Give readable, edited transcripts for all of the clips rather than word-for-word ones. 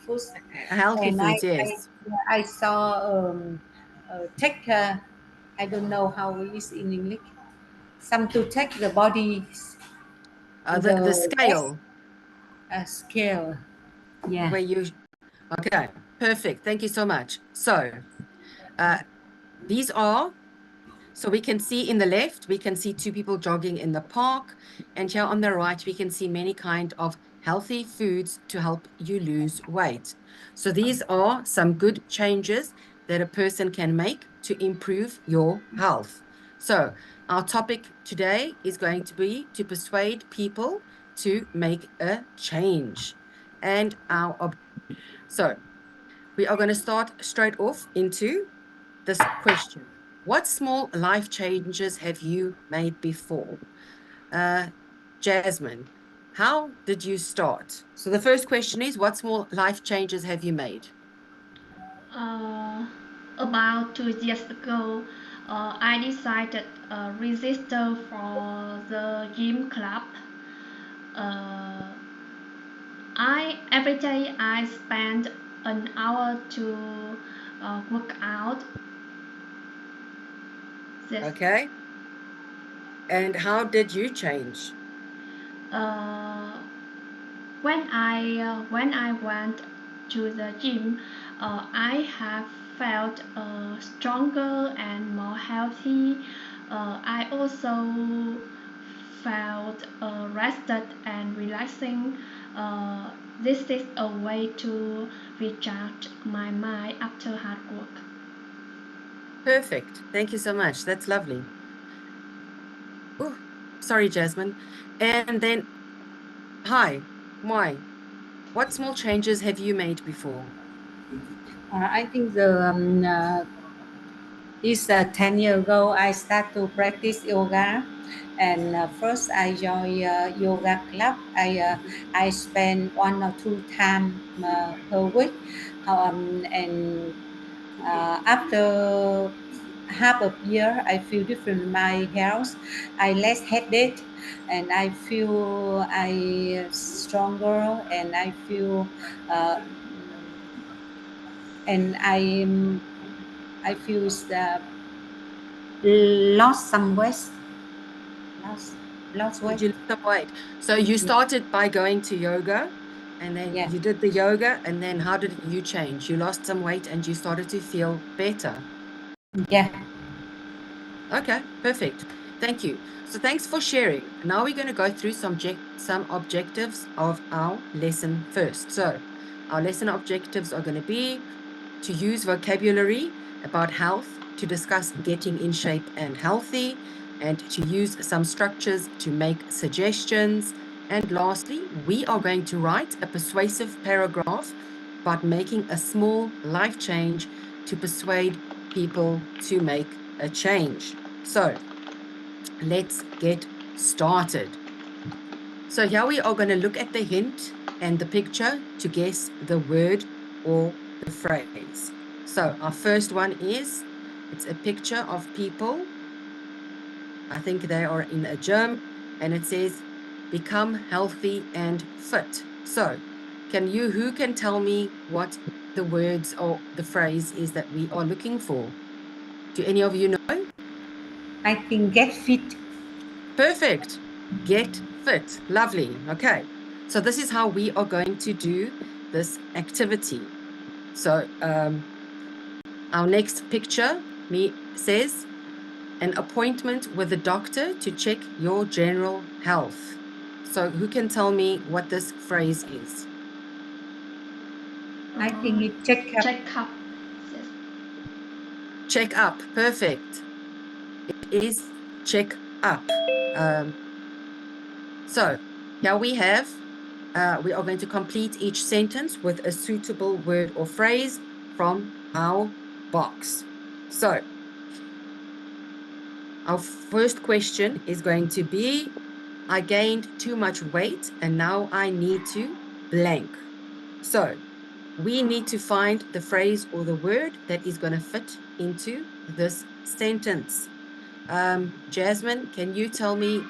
foods. Healthy And foods, I, yes. I saw take I don't know how it is in English. Some to take the body, The the best scale scale. Yeah. where you, okay, perfect. Thank you so much. So uh, these are, so we can see in the left, we can see two people jogging in the park. And here on the right, we can see many kind of healthy foods to help you lose weight. So these are some good changes that a person can make to improve your health. So our topic today is going to be to persuade people to make a change. And so we are going to start straight off into this question. What small life changes have you made before? Jasmine, how did you start? So the first question is, what small life changes have you made? Uh, about 2 years ago, I decided register for the gym club. Uh, I every day I spend an hour to work out. This Okay. And how did you change? uh, when I went to the gym, I have felt stronger and more healthy. I also felt rested and relaxing. Uh, this is a way to recharge my mind after hard work. Perfect. Thank you so much. That's lovely. Oh, sorry, Jasmine. And then, hi, why? What small changes have you made before? I think this 10 years ago I start to practice yoga, and first I join yoga club. I spend 1 or 2 times per week, and after half a year I feel different in my health. I less headache, and I feel I stronger, and I feel uh, and I feel lost some weight. Lost lost weight. You lost some weight. So you started by going to yoga, and then Yeah. you did the yoga, and then how did you change? You lost some weight and you started to feel better. Yeah. Okay, perfect. Thank you. So thanks for sharing. Now we're going to go through some objectives of our lesson first. So our lesson objectives are going to be to use vocabulary about health, to discuss getting in shape and healthy, and to use some structures to make suggestions. And lastly, we are going to write a persuasive paragraph about making a small life change to persuade people to make a change. So let's get started. So here we are going to look at the hint and the picture to guess the word or the phrase. So our first one is, it's a picture of people. I think they are in a gym, and it says, become healthy and fit. So who can tell me what the words or the phrase is that we are looking for? Do any of you know? I think get fit. Perfect. Get fit. Lovely. Okay. So this is how we are going to do this activity. So our next picture says an appointment with a doctor to check your general health. So who can tell me what this phrase is? I think Uh, it check up. check up. Yes. Check up. Perfect. It is check up. Um, so here we are going to complete each sentence with a suitable word or phrase from our box. So our first question is going to be, I gained too much weight and now I need to blank. So we need to find the phrase or the word that is going to fit into this sentence. Jasmine, can you tell me,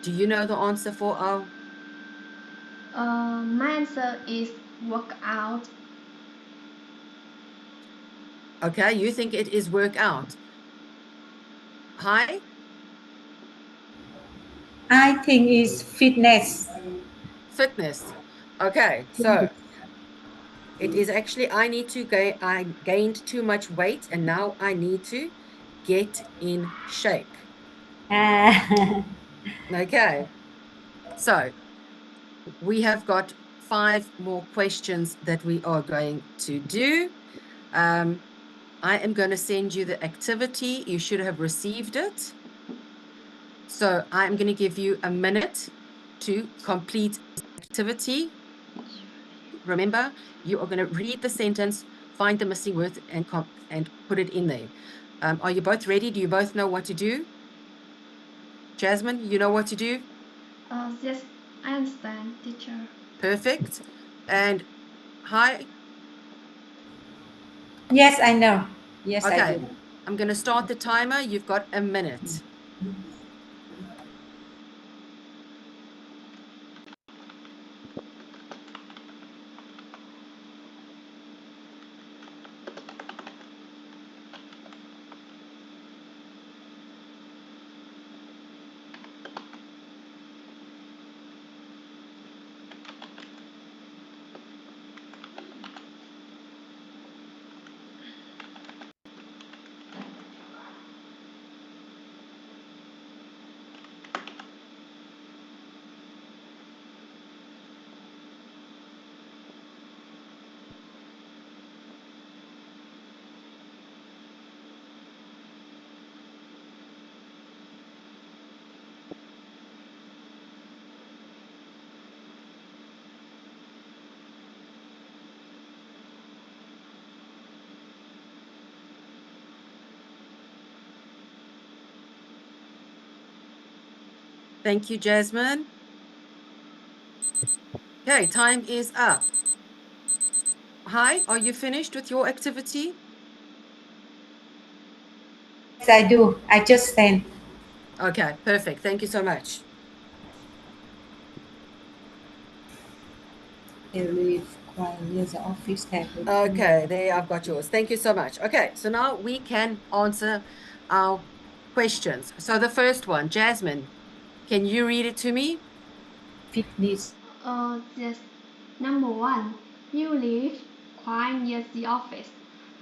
do you know the answer for our My answer is work out. Okay, you think it is work out. Hi? I think it's fitness. Fitness. Okay, so it is actually, I gained too much weight and now I need to get in shape. Ah. Okay, so we have got 5 more questions that we are going to do. I am going to send you the activity. You should have received it. So I'm going to give you a minute to complete the activity. Remember, you are going to read the sentence, find the missing words, and put it in there. Are you both ready? Do you both know what to do? Jasmine, you know what to do? Yes, I understand, teacher. Perfect. And hi. Yes, I know. Yes, I Okay, do. I'm going to start the timer. You've got a minute. Thank you, Jasmine. Okay, time is up. Hi, are you finished with your activity? Yes, I do. I just sent. Okay, perfect. Thank you so much. Leave quiet near the office table. Okay, there I've got yours. Thank you so much. Okay, so now we can answer our questions. So the first one, Jasmine, can you read it to me? Fitness. Yes. Number 1. You live quite near the office.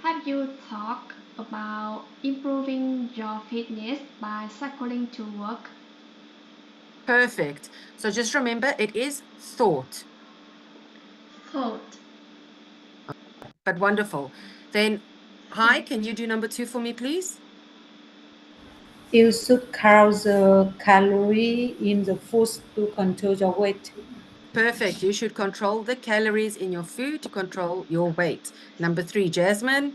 Have you thought about improving your fitness by cycling to work? Perfect. So just remember, it is thought, Thought. but wonderful. Then, hi, can you do number 2 for me, please? You should count the calorie in the food to control your weight. Perfect. You should control the calories in your food to control your weight. Number 3, Jasmine.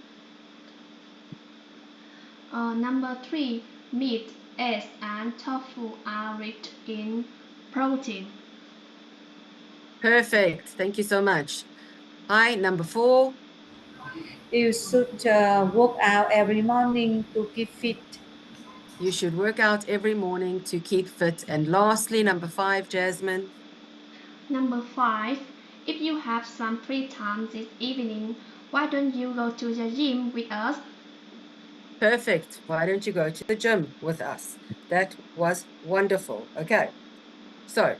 Number 3. Meat, eggs, and tofu are rich in protein. Perfect. Thank you so much. Hi, number 4. You should work out every morning to keep fit. You should work out every morning to keep fit. And lastly, number 5, Jasmine. Number 5. If you have some free time this evening, why don't you go to the gym with us? Perfect. Why don't you go to the gym with us? That was wonderful. Okay. So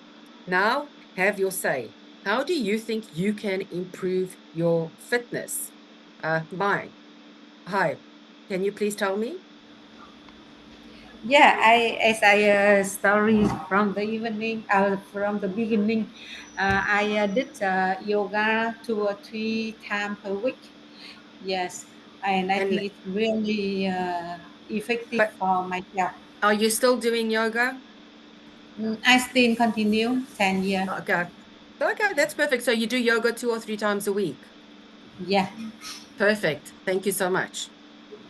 now have your say. How do you think you can improve your fitness? Mine. Hi. Can you please tell me? Yeah, as I story from the evening, from the beginning, I did yoga 2 or 3 times per week. Yes, and I And think it's really effective but for myself. are you still doing yoga? I still continue 10 years. Okay. Okay, that's perfect. So you do yoga 2 or 3 times a week. Yeah. Perfect. Thank you so much.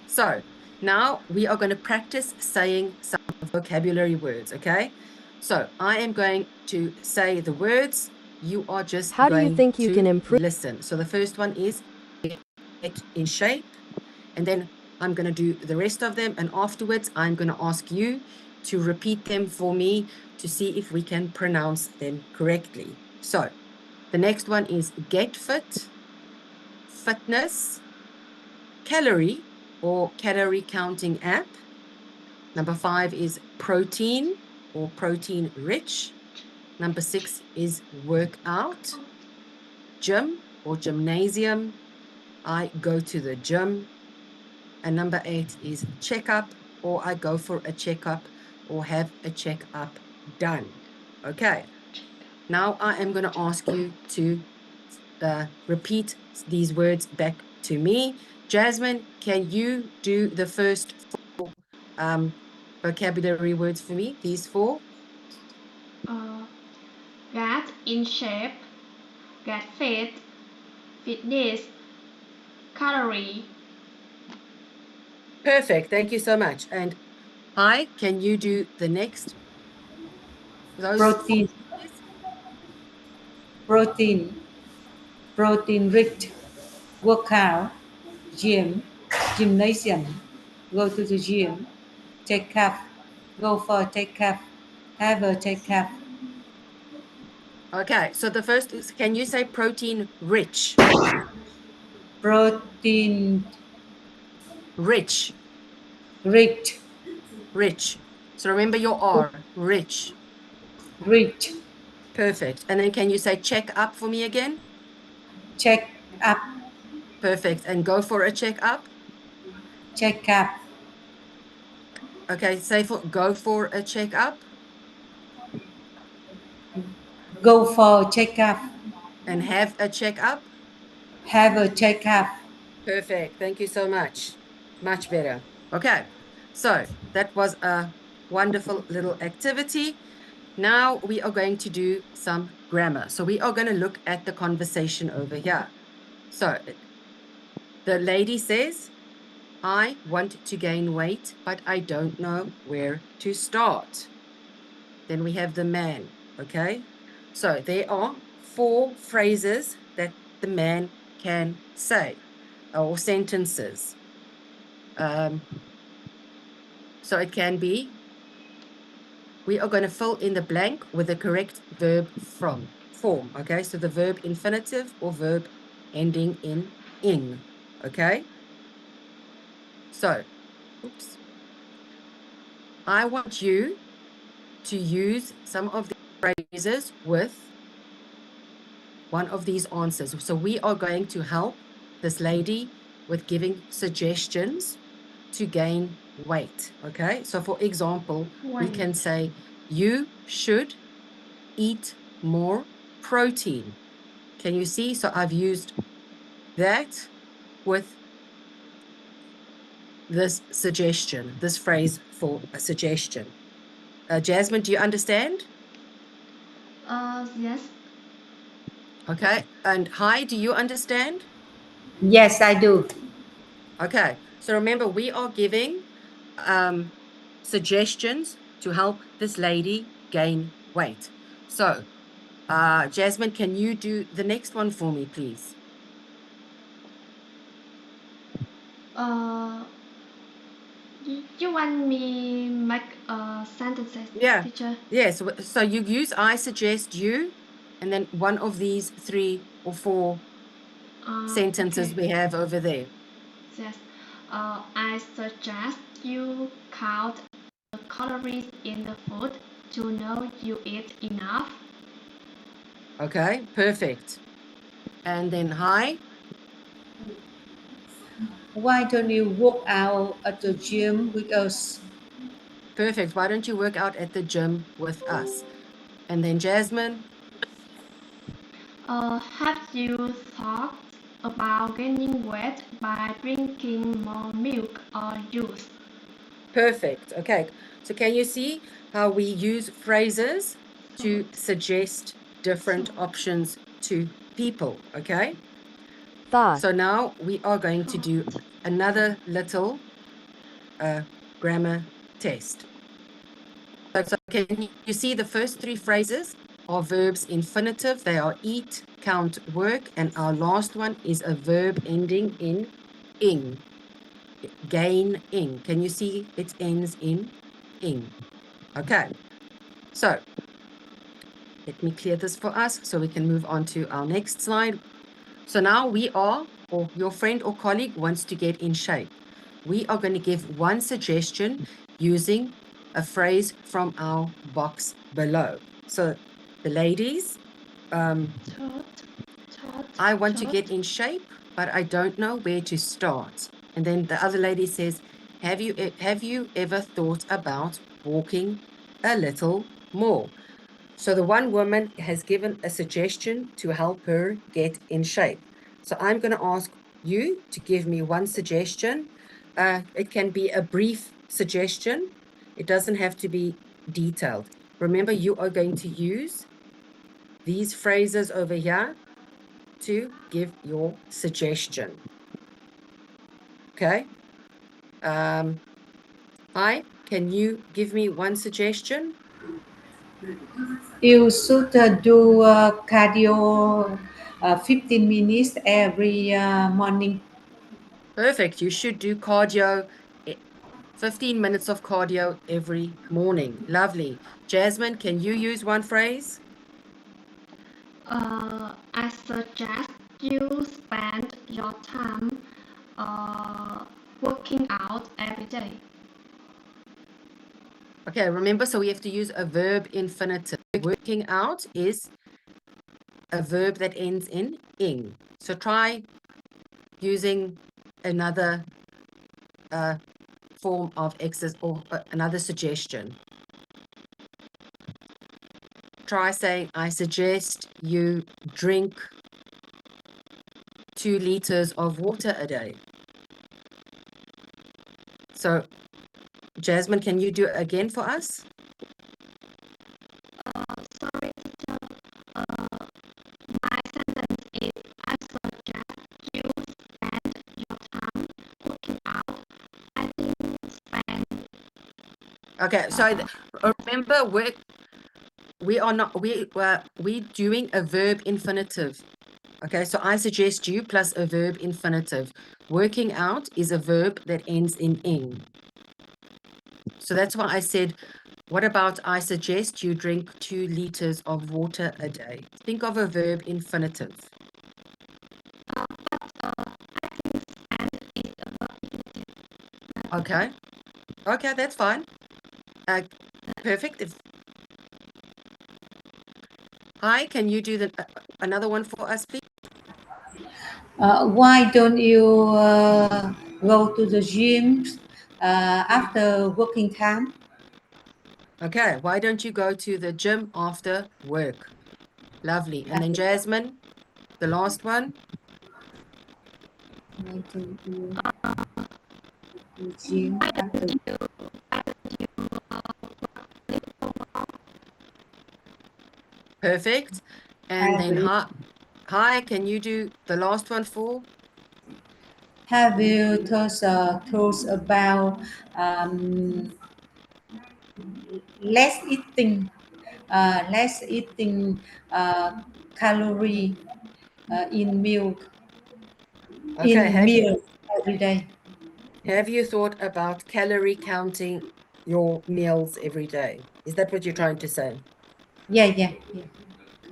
So now we are going to practice saying some vocabulary words, okay? So I am going to say the words. You are just How do you going think you can to improve? listen. So the first one is get in shape. And then I'm going to do the rest of them. And afterwards, I'm going to ask you to repeat them for me to see if we can pronounce them correctly. So The next one is get fit, fitness, calorie or calorie counting app. Number 5 is protein or protein rich. Number 6 is workout, gym or gymnasium. I go to the gym. And number 8 is checkup, or I go for a checkup or have a checkup done. Okay. Now I am going to ask you to repeat these words back to me. Jasmine, can you do the first 4 vocabulary words for me? These 4. Get in shape, get fit, fitness, calorie. Perfect. Thank you so much. And hi, can you do the next? Protein, protein, protein rich, workout, gym, gymnasium, go to the gym, take up, go for take up, have a take up. Okay, so the first is, can you say protein rich? Protein Rich. rich, Rich. So remember your R, rich. rich, Perfect. And then can you say check up for me again? check up, Perfect. And go for a check up? check up, Okay, say for go for a check up go for check up, and have a check up. have a check up. Perfect. Thank you so much. Much better. Okay, so that was a wonderful little activity. Now we are going to do some grammar. So we are going to look at the conversation over here. So the lady says, I want to gain weight, but I don't know where to start. Then we have the man, okay? So there are 4 phrases that the man can say, or sentences. So it can be, we are going to fill in the blank with the correct verb form, okay? So the verb infinitive or verb ending in ing, okay? So, oops. I want you to use some of the phrases with one of these answers. So we are going to help this lady with giving suggestions to gain weight, okay? So for example, we can say, you should eat more protein. Can you see? So I've used that with this suggestion, this phrase for a suggestion. Jasmine, do you understand? Yes. Okay. And hi, do you understand? Yes, I do. Okay. So remember, we are giving suggestions to help this lady gain weight. So, Jasmine, can you do the next one for me, please? You want me make sentences, Yeah. teacher? Yes. So you use I suggest you, and then one of these 3 or 4 sentences Okay. we have over there. Yes. I suggest you count the calories in the food to know you eat enough. Okay, perfect. And then hi. Why don't you work out at the gym with us? Perfect. Why don't you work out at the gym with us? And then Jasmine. Have you thought about gaining weight by drinking more milk or juice? Perfect. Okay. So can you see how we use phrases to suggest different options to people? Okay. Thought. So now we are going to do another little grammar test. So can you see the first 3 phrases are verbs infinitive. They are eat, count, work. And our last one is a verb ending in ing. Gain ing. Can you see it ends in ing? Okay. So Let me clear this for us so we can move on to our next slide. So now we are, or your friend or colleague wants to get in shape. We are going to give one suggestion using a phrase from our box below. So the ladies, I want to get in shape, but I don't know where to start. And then the other lady says, have you ever thought about walking a little more? So the one woman has given a suggestion to help her get in shape. So I'm going to ask you to give me one suggestion. It can be a brief suggestion. It doesn't have to be detailed. Remember, you are going to use these phrases over here to give your suggestion. Okay. Hi, can you give me one suggestion? You should do cardio 15 minutes every morning. Perfect. You should do cardio, 15 minutes of cardio every morning. Lovely. Jasmine, can you use one phrase? I suggest you spend your time working out every day. Okay, remember, so we have to use a verb infinitive. Working out is a verb that ends in ing. So try using another form of exercise or another suggestion. Try saying, I suggest you drink 2 liters of water a day. So, Jasmine, can you do it again for us? Sorry, teacher. My sentence is I suggest you spend your time working out. I think spend. Okay, so remember, we're doing a verb infinitive. Okay, so I suggest you plus a verb infinitive. Working out is a verb that ends in ing. So that's why I said, what about I suggest you drink 2 liters of water a day? Think of a verb infinitive. I think spend is a verb infinitive. Okay. Okay, that's fine. Perfect. Hi, can you do another one for us, please? Why don't you go to the gym after working time? Okay, why don't you go to the gym after work? Lovely. And then Jasmine, the last one. Why don't you go to the gym after? Perfect. And then hi, can you do the last one for? Have you thought about less eating calorie in milk Okay, meals every day? have you thought about calorie counting your meals every day? Is that what you're trying to say? Yeah.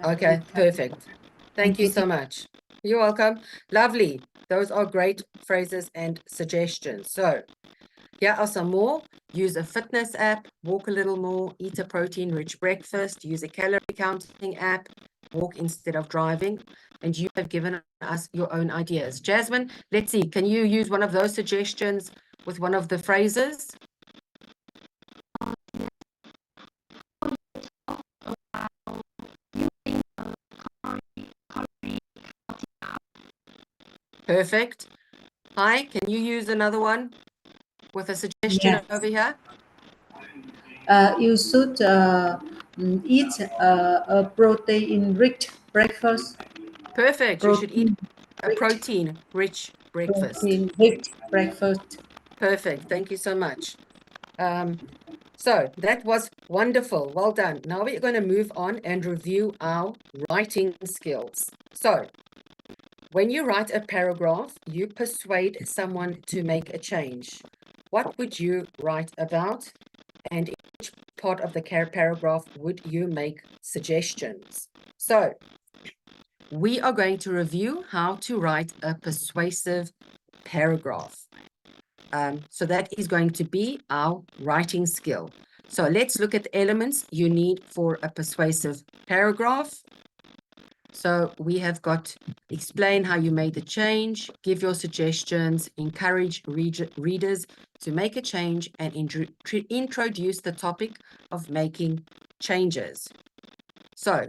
Okay, perfect. Thank you so much. You're welcome. Lovely. Those are great phrases and suggestions. So here are some more. Use a fitness app, walk a little more, eat a protein-rich breakfast, use a calorie counting app, walk instead of driving. And you have given us your own ideas. Jasmine, let's see. Can you use one of those suggestions with one of the phrases? Perfect. Hi, can you use another one with a suggestion Yes. over here? You should eat a protein-rich breakfast. Perfect. You should eat a protein-rich breakfast. Protein-rich breakfast. Perfect. Thank you so much. So that was wonderful. Well done. Now we're going to move on and review our writing skills. So when you write a paragraph, you persuade someone to make a change. What would you write about? And in which part of the paragraph would you make suggestions? So we are going to review how to write a persuasive paragraph. So that is going to be our writing skill. So let's look at the elements you need for a persuasive paragraph. So we have got explain how you made the change, give your suggestions, encourage readers to make a change, and introduce the topic of making changes. So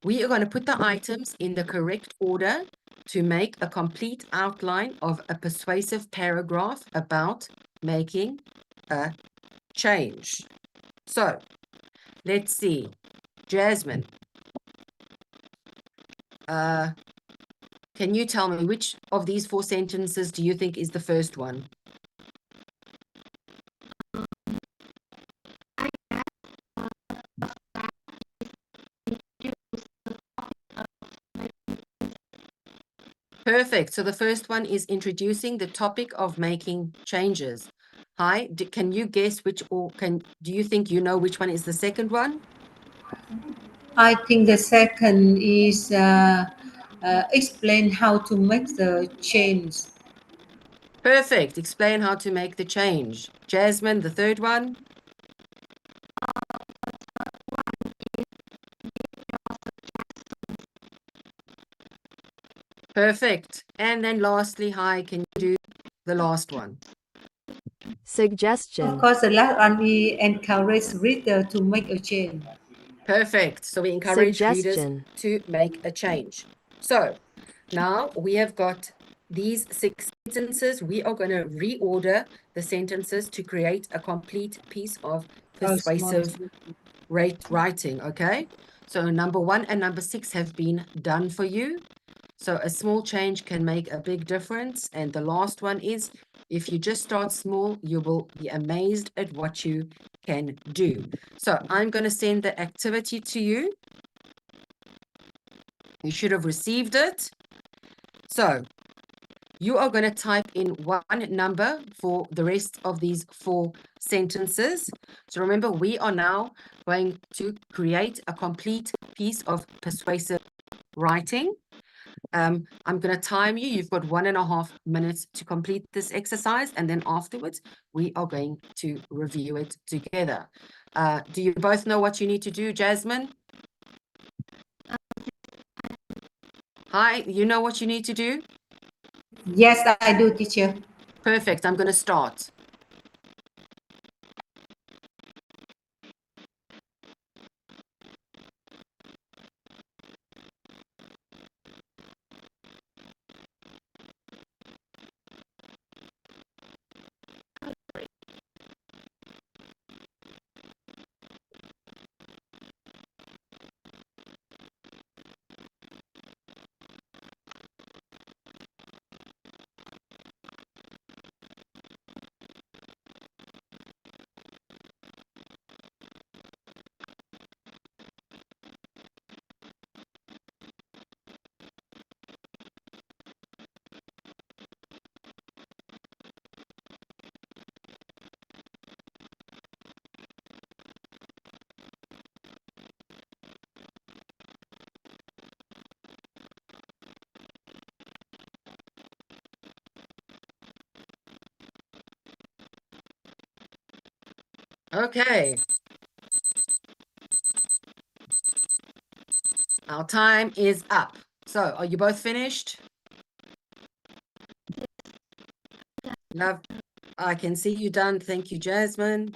we are going to put the items in the correct order to make a complete outline of a persuasive paragraph about making a change. So let's see. Jasmine, can you tell me which of these 4 sentences do you think is the first one? Perfect. So the first one is introducing the topic of making changes. Hi, can you guess which, or do you think you know which one is the second one? I think the second is explain how to make the change. Perfect. Explain how to make the change. Jasmine, the third one? Perfect. And then lastly, hi, can you do the last one? Suggestion. Of course, the last one we encourage reader to make a change. Perfect. So we encourage readers Suggestion. to make a change. So now we have got these 6 sentences. We are going to reorder the sentences to create a complete piece of persuasive writing, okay? So number 1 and number 6 have been done for you. So a small change can make a big difference. And the last one is, if you just start small, you will be amazed at what you can do. So I'm going to send the activity to you. You should have received it. So you are going to type in one number for the rest of these 4 sentences. So remember, we are now going to create a complete piece of persuasive writing. I'm going to time you. You've got 1.5 minutes to complete this exercise. And then afterwards, we are going to review it together. Do you both know what you need to do, Jasmine? Hi, you know what you need to do? Yes, I do, teacher. Perfect. I'm going to start. Okay. Our time is up. So are you both finished? Love. I can see you done. Thank you, Jasmine.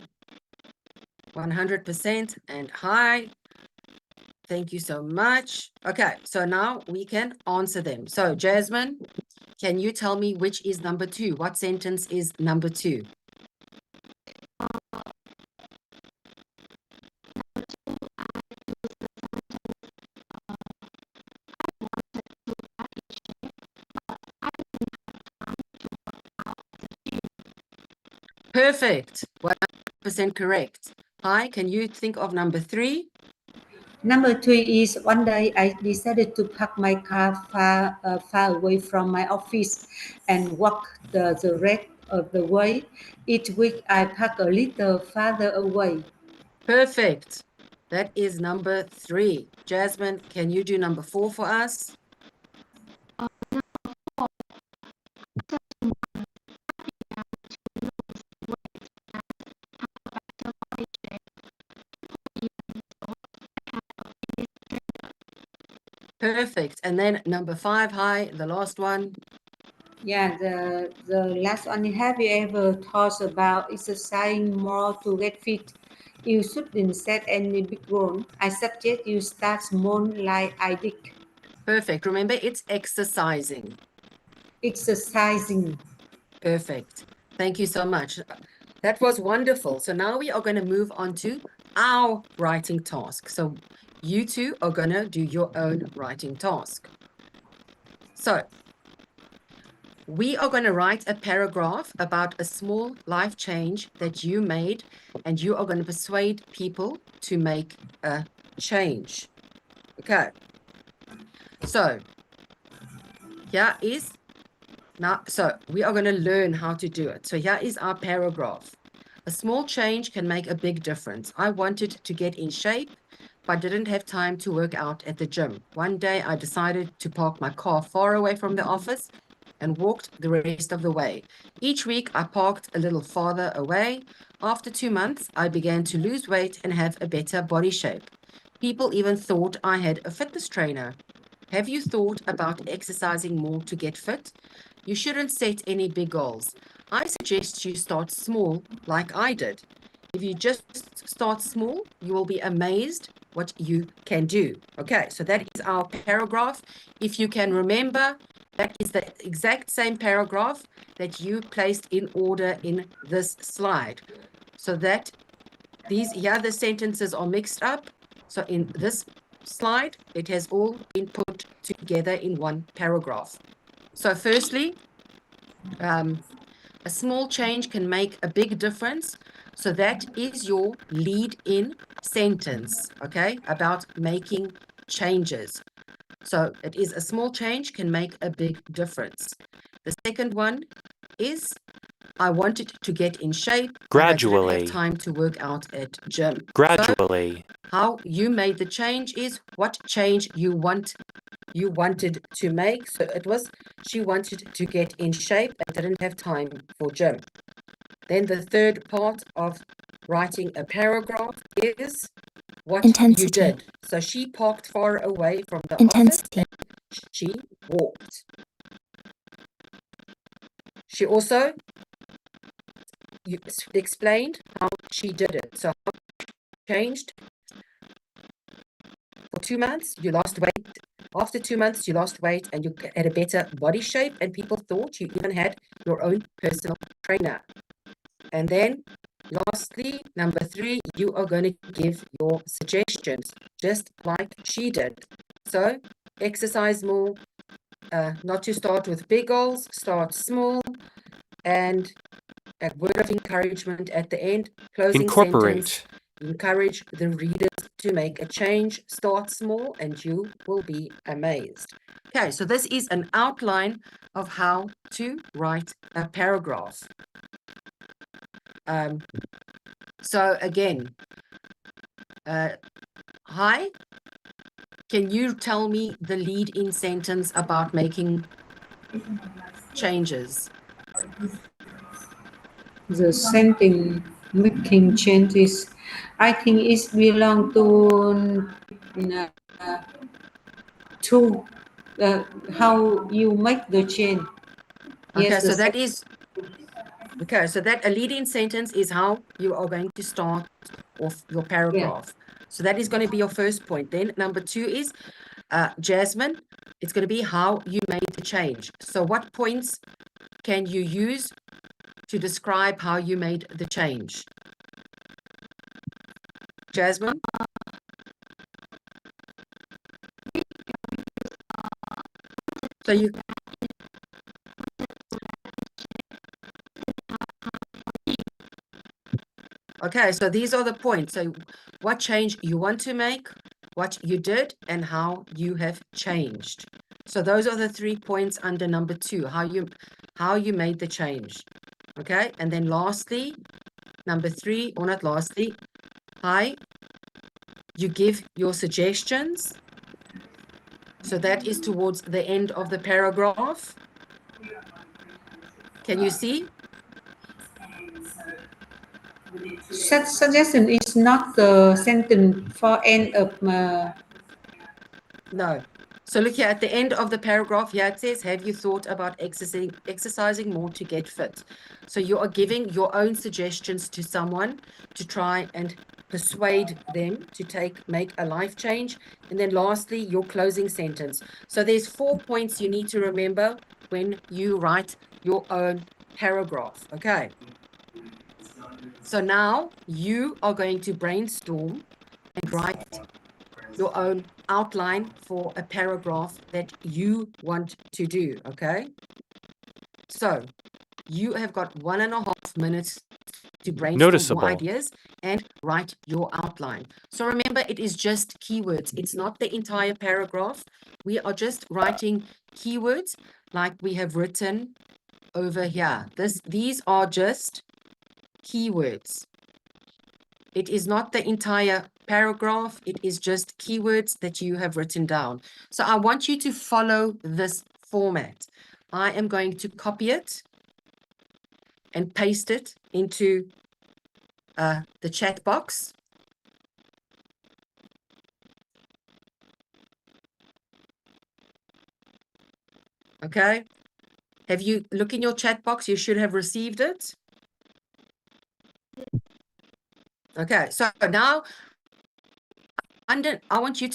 100%. And hi. Thank you so much. Okay, so now we can answer them. So Jasmine, can you tell me which is number 2? What sentence is number 2? Perfect. 100% correct. Hi, can you think of number 3? Number 3 is one day I decided to park my car far away from my office and walk the rest of the way. Each week I park a little farther away. Perfect. That is number 3. Jasmine, can you do number 4 for us? Perfect. And then number 5, Hai, the last one. Yeah, the last one, have you ever thought about exercising more to get fit? You shouldn't set any big goal. I suggest you start small like I did. Perfect. Remember, it's exercising. Exercising. Perfect. Thank you so much. That was wonderful. So now we are going to move on to our writing task. So you two are going to do your own writing task. So we are going to write a paragraph about a small life change that you made, and you are going to persuade people to make a change. Okay. So here is now, so we are going to learn how to do it. So here is our paragraph. A small change can make a big difference. I wanted to get in shape, but didn't have time to work out at the gym. One day I decided to park my car far away from the office and walked the rest of the way. Each week I parked a little farther away. After 2 months, I began to lose weight and have a better body shape. People even thought I had a fitness trainer. Have you thought about exercising more to get fit? You shouldn't set any big goals. I suggest you start small like I did. If you just start small, you will be amazed what you can do. Okay, so that is our paragraph. If you can remember, that is the exact same paragraph that you placed in order in this slide. So that these here the sentences are mixed up. So in this slide, it has all been put together in one paragraph. So firstly, a small change can make a big difference. So that is your lead-in sentence, okay, about making changes. So it is a small change can make a big difference. The second one is I wanted to get in shape. Gradually. But I didn't have time to work out at gym. Gradually. So how you made the change is what change you wanted to make. So it was she wanted to get in shape and didn't have time for gym. Then the third part of writing a paragraph is what Intensity. you did. So she parked far away from the Intensity. office and she walked. She also explained how she did it. So how she changed. For 2 months, you lost weight. After 2 months, you lost weight and you had a better body shape, and people thought you even had your own personal trainer. And then lastly, number 3, you are going to give your suggestions, just like she did. So exercise more, not to start with big goals, start small, and a word of encouragement at the end, closing Incorporate. sentence. Encourage the readers to make a change. Start small and you will be amazed. Okay, so this is an outline of how to write a paragraph. So again, Hai, can you tell me the lead-in sentence about making changes? The sentence making changes, I think it belongs to how you make the change. Okay, Yes, so that is okay. So that a lead-in sentence is how you are going to start off your paragraph. So that is going to be your first point. Then number 2 is Jasmine. It's going to be how you made the change. So what points can you use to describe how you made the change? Jasmine? So you okay, so these are the points. So what change you want to make, what you did, and how you have changed. So those are the 3 points under number 2, how you made the change. Okay, and then lastly, number 3, or not lastly, Hi, you give your suggestions. So that is towards the end of the paragraph. Can you see? Suggestion is not the sentence for end of No. So look here at the end of the paragraph here, it says, have you thought about exercising more to get fit? So you are giving your own suggestions to someone to try and persuade them to make a life change. And then lastly, your closing sentence. So there's 4 points you need to remember when you write your own paragraph. Okay. So now you are going to brainstorm and write your own outline for a paragraph that you want to do, okay? So you have got 1.5 minutes to brainstorm more ideas and write your outline. So remember, it is just keywords. It's not the entire paragraph. We are just writing keywords like we have written over here. These are just keywords. It is not the entire paragraph. It is just keywords that you have written down. So I want you to follow this format. I am going to copy it and paste it into the chat box. Okay. Have you look in your chat box? You should have received it. Okay. So now I want you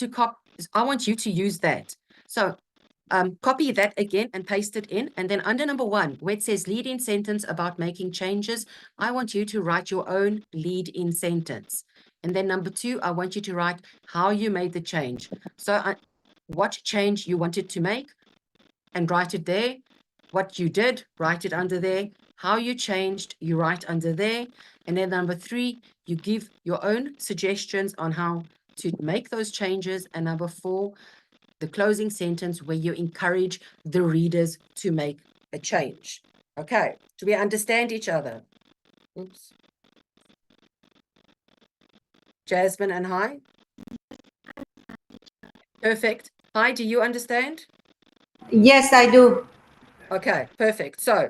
to use that. So copy that again and paste it in. And then under number 1, where it says lead in sentence about making changes, I want you to write your own lead in sentence. And then number 2, I want you to write how you made the change. So what change you wanted to make and write it there. What you did, write it under there. How you changed, you write under there. And then number 3, you give your own suggestions on how to make those changes. And number 4, the closing sentence where you encourage the readers to make a change. Okay, do we understand each other? Oops. Jasmine and Hi? Perfect. Hi, do you understand? Yes, I do. Okay, perfect. So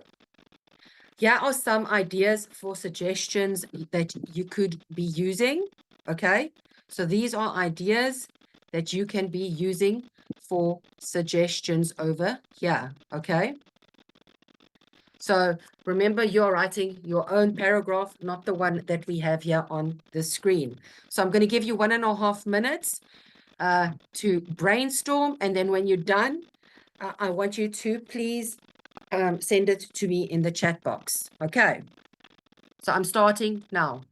here are some ideas for suggestions that you could be using. Okay, so these are ideas that you can be using for suggestions over here. Okay, so remember, you're writing your own paragraph, not the one that we have here on the screen. So I'm going to give you 1.5 minutes to brainstorm, and then when you're done, I want you to please send it to me in the chat box. Okay, so I'm starting now.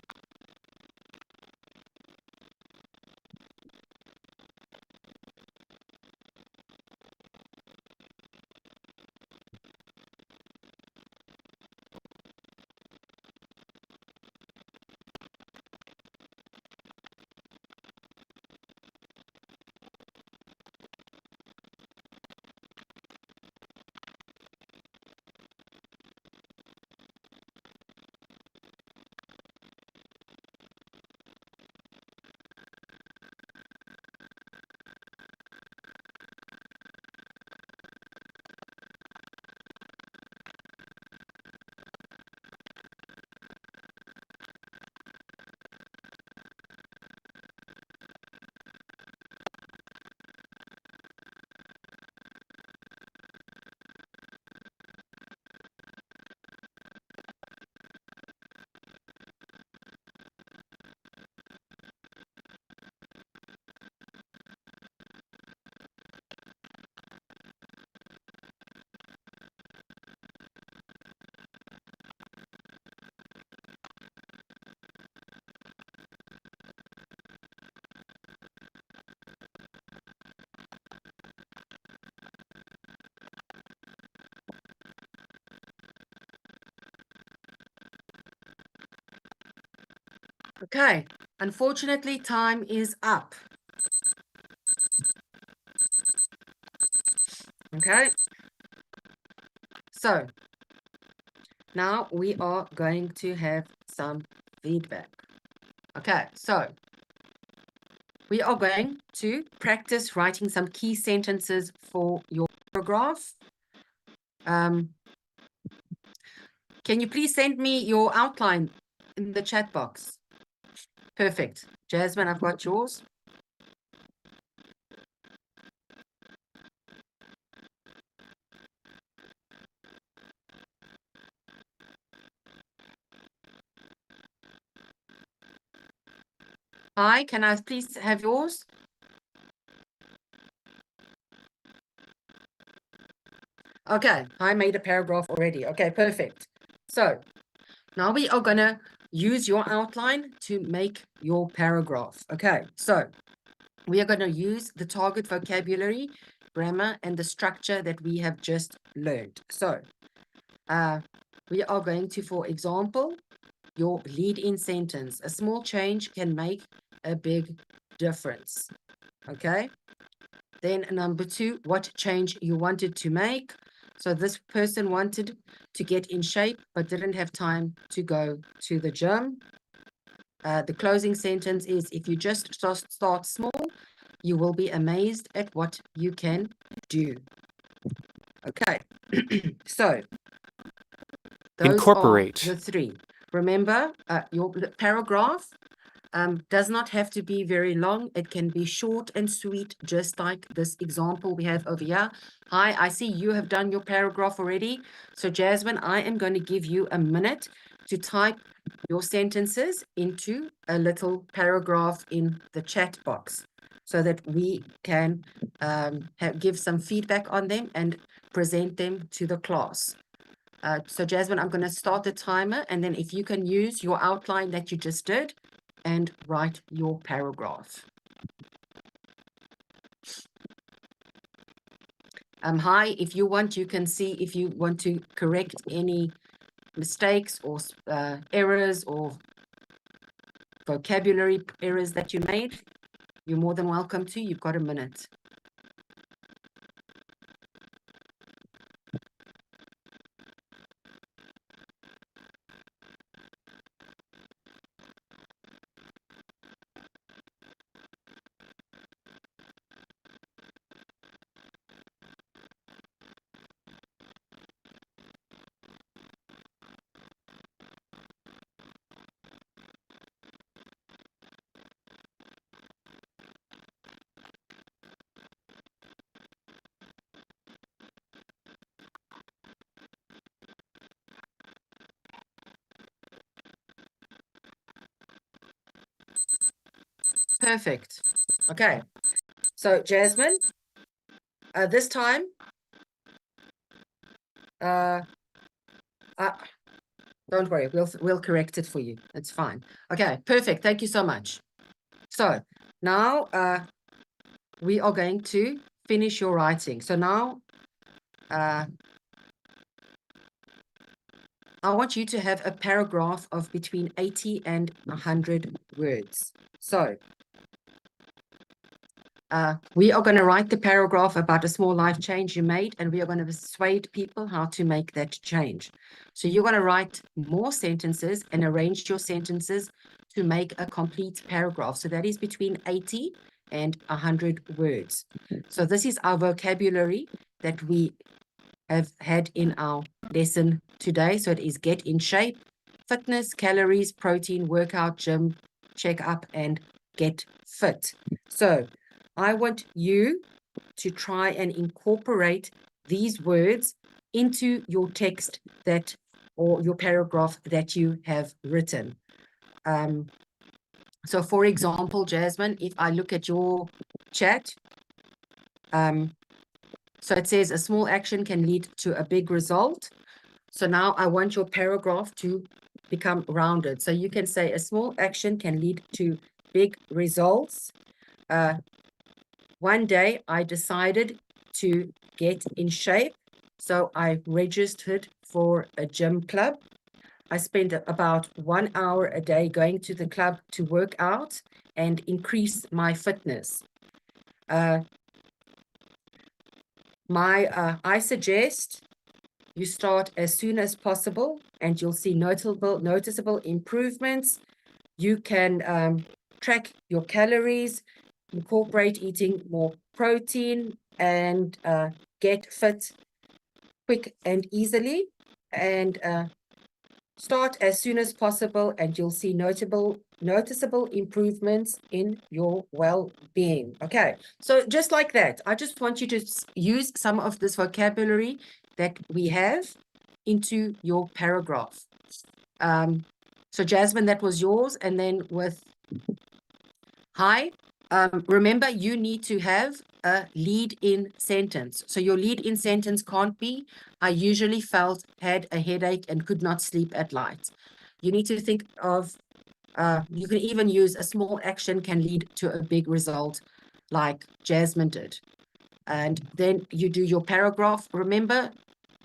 Okay, unfortunately, time is up. Okay, so now we are going to have some feedback. Okay, so we are going to practice writing some key sentences for your paragraph. Can you please send me your outline in the chat box? Perfect. Jasmine, I've got yours. Hi, can I please have yours? Okay, I made a paragraph already. Okay, perfect. So now we are going to use your outline to make your paragraph. Okay, so we are going to use the target vocabulary, grammar, and the structure that we have just learned. So we are going to, for example, your lead-in sentence. A small change can make a big difference. Okay. Then number 2, what change you wanted to make. So this person wanted to get in shape, but didn't have time to go to the gym. The closing sentence is, if you just start small, you will be amazed at what you can do. Okay. So those Incorporate. are the 3. Remember, your paragraph does not have to be very long. It can be short and sweet, just like this example we have over here. Hi, I see you have done your paragraph already. So Jasmine, I am going to give you a minute to type your sentences into a little paragraph in the chat box so that we can give some feedback on them and present them to the class. So Jasmine, I'm going to start the timer, and then if you can use your outline that you just did and write your paragraph. Hi, if you want, you can see if you want to correct any mistakes or errors or vocabulary errors that you made. You're more than welcome to. You've got a minute. Perfect. Okay. So Jasmine, this time, don't worry, we'll correct it for you. It's fine. Okay, perfect. Thank you so much. So now we are going to finish your writing. So now I want you to have a paragraph of between 80 and 100 words. So we are going to write the paragraph about a small life change you made, and we are going to persuade people how to make that change. So you're going to write more sentences and arrange your sentences to make a complete paragraph. So that is between 80 and 100 words. So this is our vocabulary that we have had in our lesson today. So it is get in shape, fitness, calories, protein, workout, gym, check up, and get fit. So I want you to try and incorporate these words into your text or your paragraph that you have written. So for example, Jasmine, if I look at your chat, so it says a small action can lead to a big result. So now I want your paragraph to become rounded. So you can say a small action can lead to big results. One day I decided to get in shape, so I registered for a gym club. I spent about 1 hour a day going to the club to work out and increase my fitness. I suggest you start as soon as possible, and you'll see noticeable improvements You can track your calories, incorporate eating more protein, and get fit quick and easily. And start as soon as possible, and you'll see noticeable improvements in your well-being. Okay, so just like that, I just want you to use some of this vocabulary that we have into your paragraph. So Jasmine, that was yours. And then with hi, remember you need to have a lead-in sentence. So your lead-in sentence can't be, I usually had a headache and could not sleep at night. You need to think of, you can even use a small action can lead to a big result like Jasmine did. And then you do your paragraph. Remember,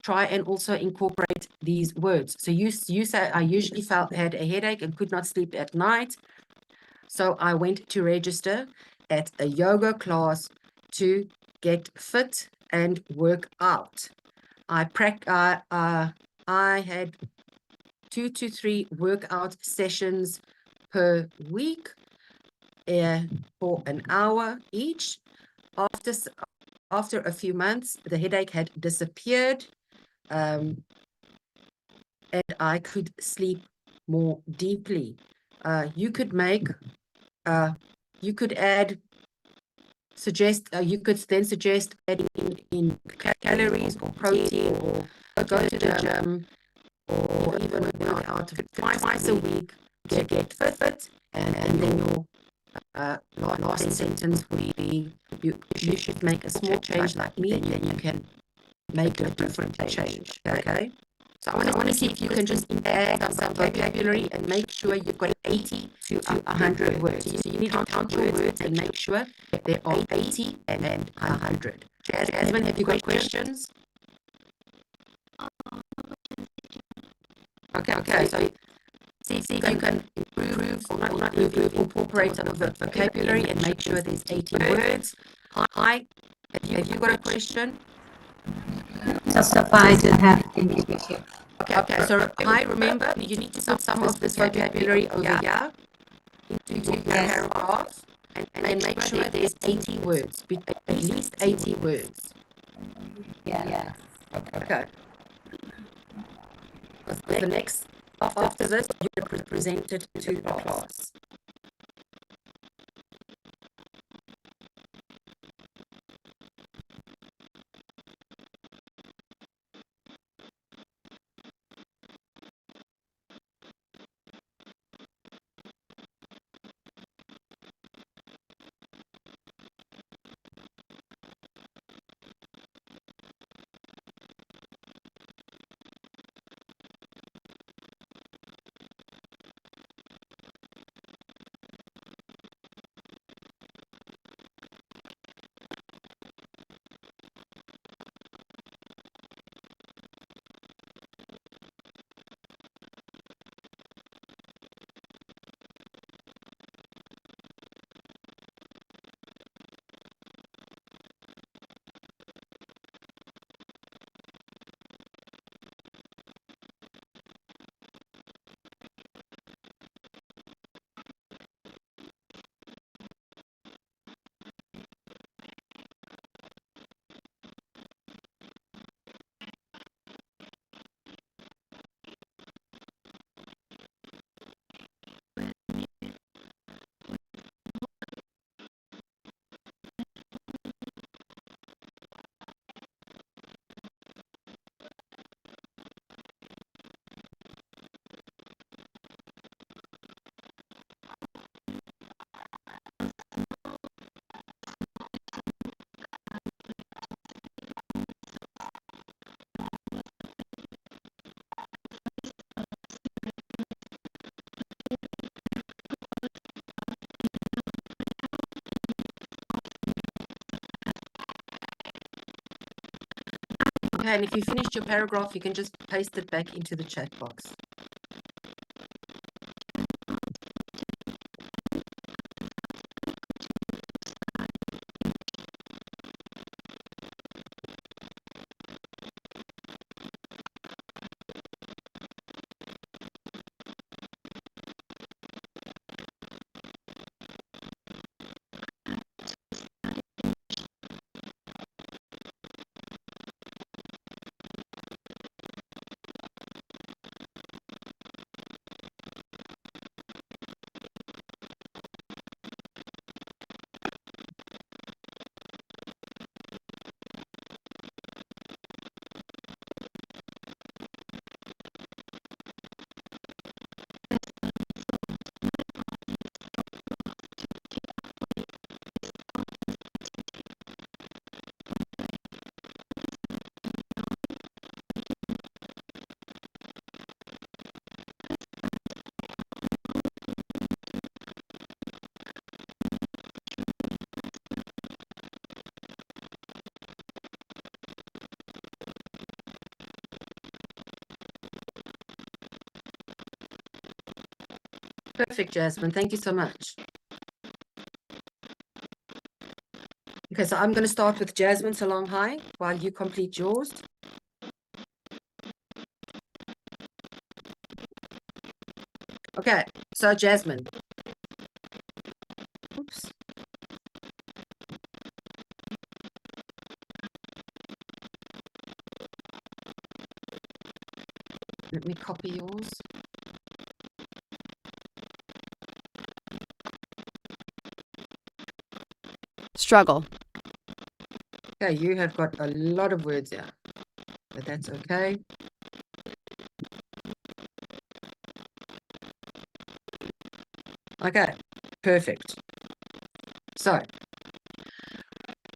try and also incorporate these words. So you say, I usually had a headache and could not sleep at night. So I went to register at a yoga class to get fit and work out. I had 2 to 3 workout sessions per week for an hour each. After a few months, the headache had disappeared, and I could sleep more deeply. You could then suggest adding in calories or protein, or go to the gym, or even work out twice a week to get fit. And then your last sentence would be, you should make a small change like me, then you can make a different change. Okay? So I want to see if you can just add some vocabulary and make sure you've got 80 to 100 words. So you need to count your words and make sure there are 80 and 100. Jasmine, have you got questions? Okay. So see if you can improve or not improve, incorporate some of the vocabulary and make sure there's 80 words. Hi, have you got a question? I don't have any question. Okay, so hi, remember, you need to put some of this vocabulary over here into your paragraph, and then make sure there's 80 words, at least 80 words. Yeah. Okay. The next, after this, you're presented to the class. Okay, and if you finished your paragraph, you can just paste it back into the chat box. Perfect, Jasmine. Thank you so much. Okay, so I'm going to start with Jasmine Salong Hai while you complete yours. Okay, so Jasmine. Oops. Let me copy yours. Struggle. Okay, you have got a lot of words here, but that's okay. Okay, perfect. So,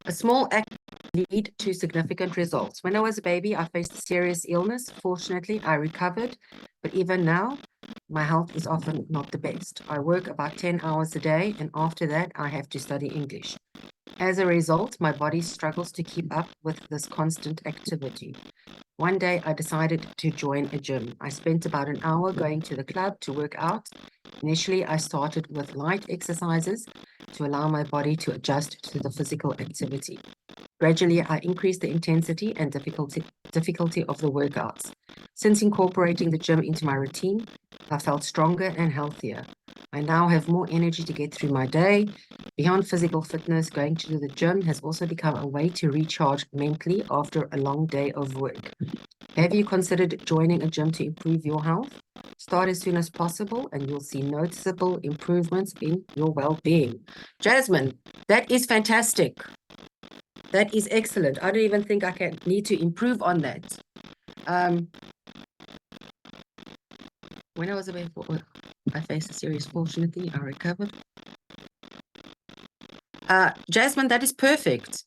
a small act lead to significant results. When I was a baby, I faced a serious illness. Fortunately, I recovered, but even now, my health is often not the best. I work about 10 hours a day, and after that, I have to study English. As a result, my body struggles to keep up with this constant activity. One day, I decided to join a gym. I spent about an hour going to the club to work out. Initially, I started with light exercises to allow my body to adjust to the physical activity. Gradually, I increased the intensity and difficulty of the workouts. Since incorporating the gym into my routine, I felt stronger and healthier. I now have more energy to get through my day. Beyond physical fitness, going to the gym has also become a way to recharge mentally after a long day of work. Have you considered joining a gym to improve your health? Start as soon as possible and you'll see noticeable improvements in your well-being. Jasmine, that is fantastic. That is excellent. I don't even think I need to improve on that. When I was a baby, I faced a serious, fortunately, I recovered. Jasmine, that is perfect.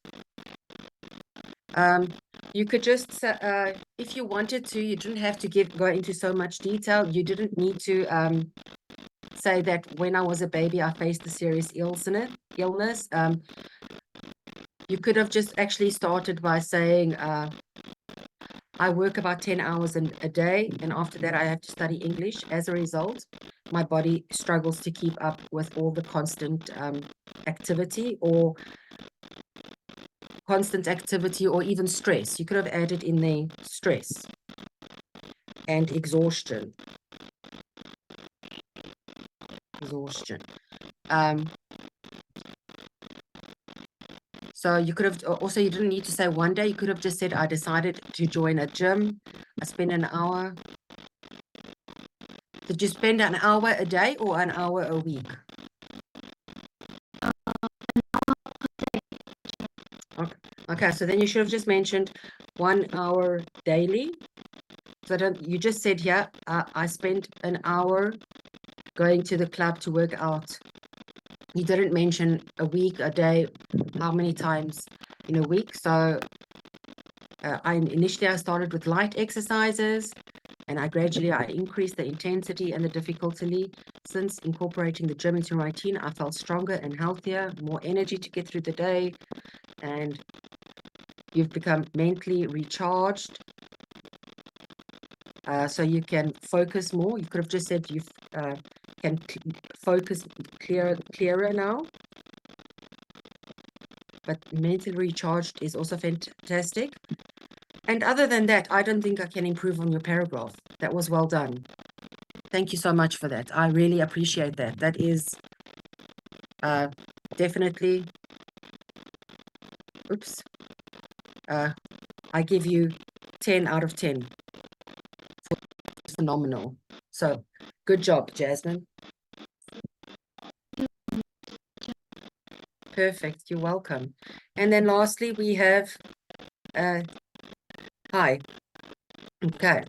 You could just, if you wanted to, you didn't have to go into so much detail. You didn't need to say that when I was a baby, I faced a serious illness. You could have just actually started by saying, I work about 10 hours a day, and after that, I have to study English. As a result, my body struggles to keep up with all the constant activity or even stress. You could have added in there stress and exhaustion. So you could have also, you didn't need to say one day. You could have just said, I decided to join a gym. I spend an hour. Did you spend an hour a day or an hour a week? Okay, so then you should have just mentioned 1 hour daily. So you just said here, I spent an hour going to the club to work out. You didn't mention a week, a day, how many times in a week. So initially I started with light exercises, and I gradually increased the intensity and the difficulty. Since incorporating the gym into my routine, I felt stronger and healthier, more energy to get through the day, and you've become mentally recharged. So you can focus more. You could have just said you can focus clearer now. But mentally recharged is also fantastic. And other than that, I don't think I can improve on your paragraph. That was well done. Thank you so much for that. I really appreciate that. That is definitely, I give you 10 out of 10. It's phenomenal. So good job, Jasmine. Perfect. You're welcome. And then lastly, we have Hi. Okay.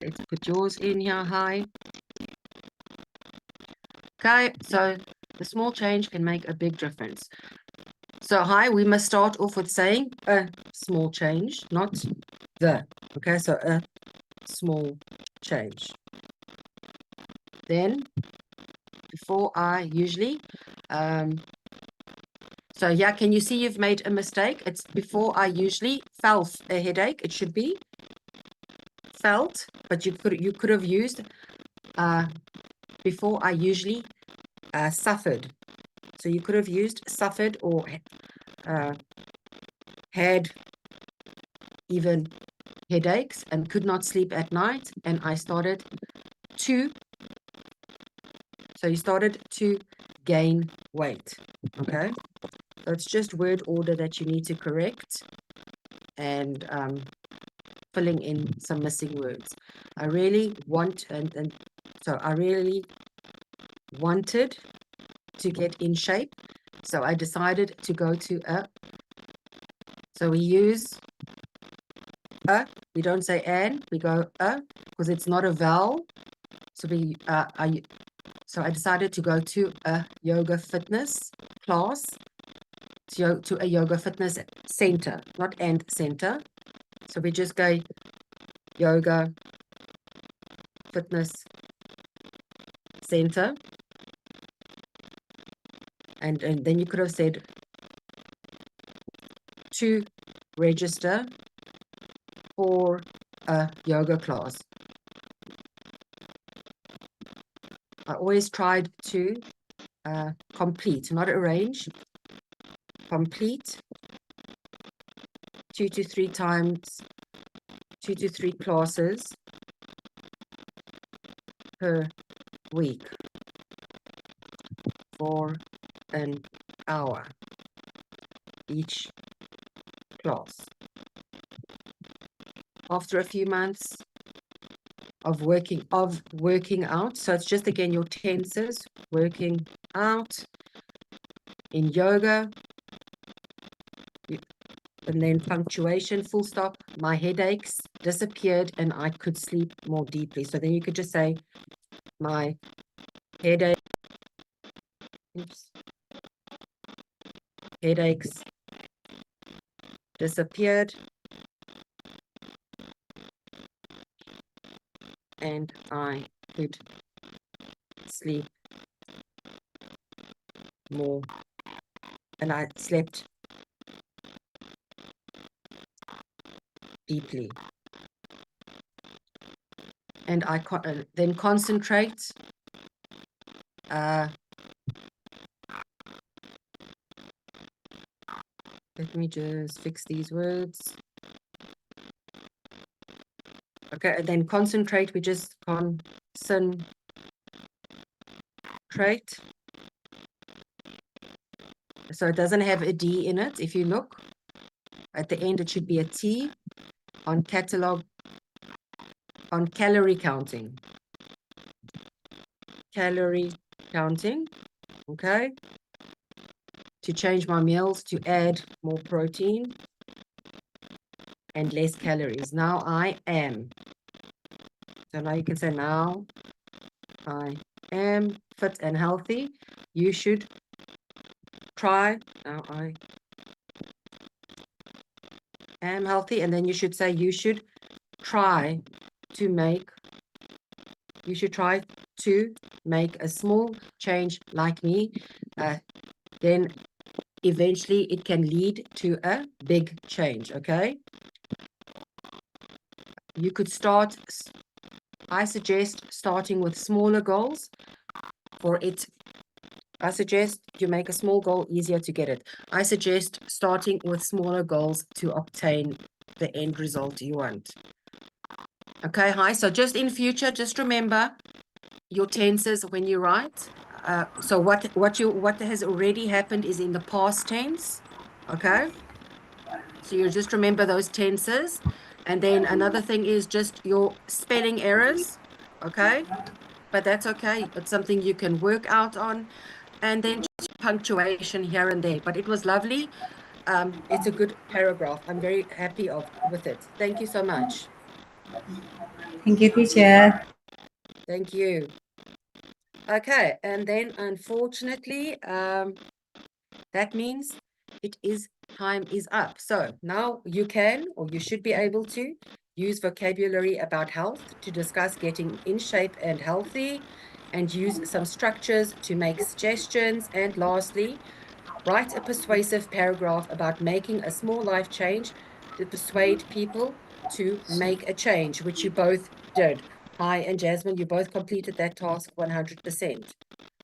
Let's put yours in here. Hi. Okay, so the small change can make a big difference. So hi, we must start off with saying a small change, not the. Okay, so a small change. Then, before I usually So yeah, can you see you've made a mistake? It's before I usually felt a headache. It should be felt, but you could have used before I usually suffered. So you could have used suffered or had even headaches and could not sleep at night, and I started to. So you started to gain weight. Okay, so it's just word order that you need to correct, and filling in some missing words. I really want, and so I really wanted to get in shape, so I decided to go to a. So we use a, we don't say an, we go a, because it's not a vowel. So we so I decided to go to a yoga fitness class, to a yoga fitness center, not and center. So we just go yoga fitness center. And then you could have said to register for a yoga class. I always tried to complete, not arrange, complete 2 to 3 times, 2 to 3 classes per week for an hour each class. After a few months of working out, so it's just again your tenses, working out in yoga, and then punctuation, full stop, my headaches disappeared and I could sleep more deeply. So then you could just say my headache, headaches disappeared and I could sleep more, and I slept deeply. And I then concentrate. Let me just fix these words. Okay, and then concentrate, we just concentrate. So it doesn't have a D in it. If you look at the end, it should be a T on catalog, on calorie counting. Calorie counting, okay? To change my meals, to add more protein and less calories. Now I am. So now you can say, now I am fit and healthy. You should try. Now I am healthy. And then you should say, you should try to make, a small change like me. Then eventually it can lead to a big change, okay? You could start, I suggest starting with smaller goals for it. I suggest you make a small goal easier to get it. I suggest starting with smaller goals to obtain the end result you want. Okay, hi. So just in future, just remember your tenses when you write. So what has already happened is in the past tense. Okay. So you just remember those tenses. And then another thing is just your spelling errors. Okay. But that's okay. It's something you can work out on. And then just punctuation here and there. But it was lovely. It's a good paragraph. I'm very happy with it. Thank you so much. Thank you, teacher. Thank you. Okay, and then unfortunately, that means time is up. So now you can, or you should be able to, use vocabulary about health to discuss getting in shape and healthy, and use some structures to make suggestions. And lastly, Write a persuasive paragraph about making a small life change to persuade people to make a change, which you both did. Hi and Jasmine, you both completed that task 100%.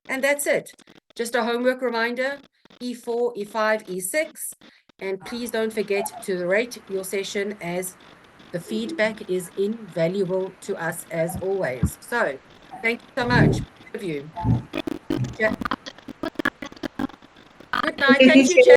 And that's it. Just a homework reminder, E4, E5, E6. And please don't forget to rate your session, as the feedback is invaluable to us as always. So thank you so much, both of you. Good night. Thank you,